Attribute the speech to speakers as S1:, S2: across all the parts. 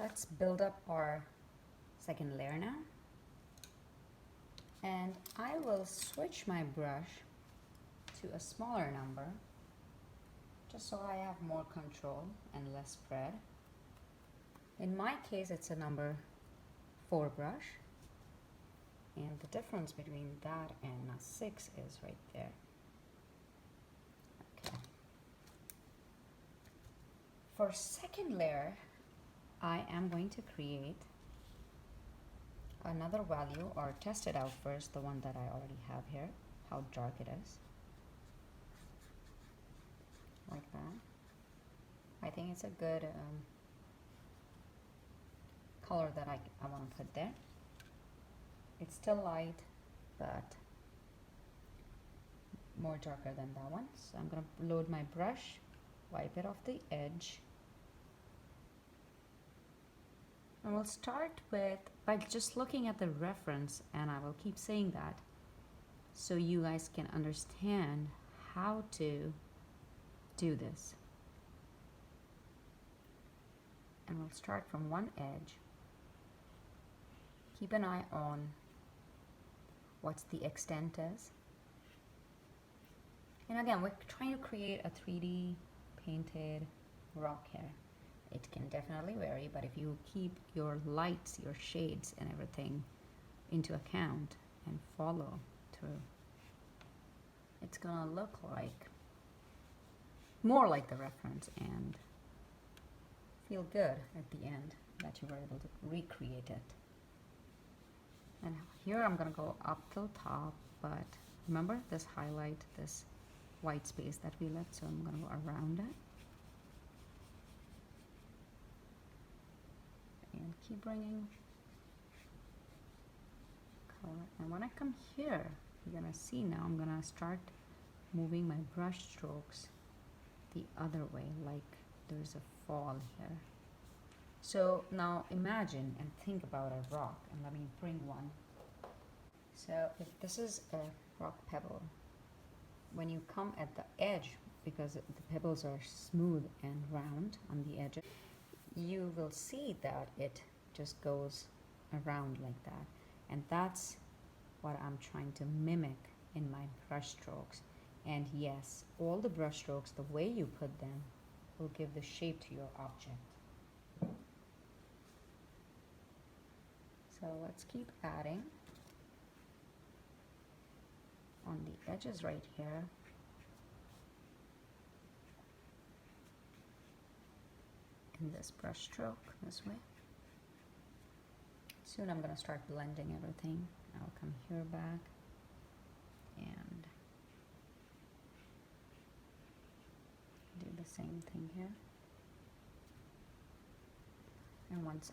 S1: let's build up our second layer now. And I will switch my brush to a smaller number, just so I have more control and less spread. In my case, it's a number 4 brush, and the difference between that and a 6 is right there. Okay. For second layer, I am going to create another value, or test it out first, the one that I already have here, how dark it is. Like that. I think it's a good color that I want to put there. It's still light, but more darker than that one. So I'm going to load my brush, wipe it off the edge. And we'll start with, by just looking at the reference, and I will keep saying that so you guys can understand how to do this. And we'll start from one edge. Keep an eye on what the extent is. And again, we're trying to create a 3D painted rock here. It can definitely vary, but if you keep your lights, your shades and everything into account and follow through, it's gonna look like more like the reference and feel good at the end that you were able to recreate it. And here I'm gonna go up till top, but remember this highlight, this white space that we left, so I'm gonna go around it. And keep bringing color. And when I come here, you're gonna see now I'm gonna start moving my brush strokes the other way, like there's a fall here. So now imagine and think about a rock, and let me bring one. So if this is a rock pebble, when you come at the edge, because the pebbles are smooth and round on the edges, you will see that it just goes around like that. And that's what I'm trying to mimic in my brush strokes. And yes, all the brush strokes, the way you put them, will give the shape to your object. So let's keep adding on the edges right here. In this brush stroke this way. Soon I'm going to start blending everything. I'll come here back and do the same thing here. And once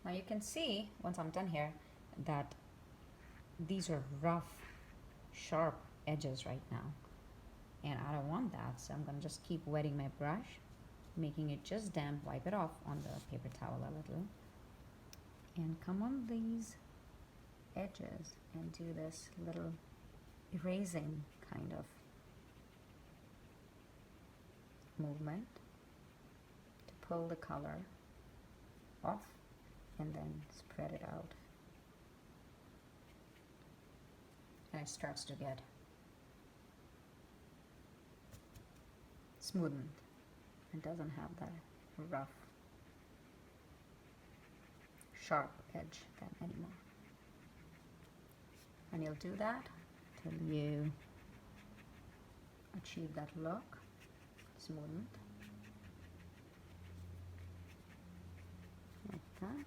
S1: now you can see, once I'm done here, that these are rough, sharp edges right now. And I don't want that, so I'm going to just keep wetting my brush, making it just damp, wipe it off on the paper towel a little, and come on these edges and do this little erasing kind of movement to pull the color off and then spread it out. And it starts to get smoothened. It doesn't have that rough, sharp edge then anymore. And you'll do that till you achieve that look, smoothened, like that.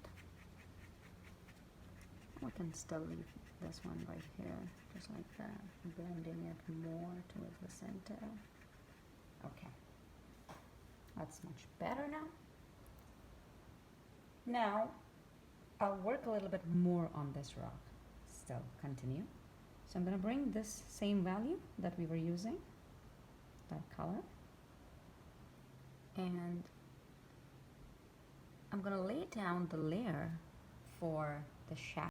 S1: We can still leave this one right here, just like that, blending it more towards the center. Okay. That's much better now. Now, I'll work a little bit more on this rock. Still continue. So I'm going to bring this same value that we were using, that color, and I'm going to lay down the layer for the shadow.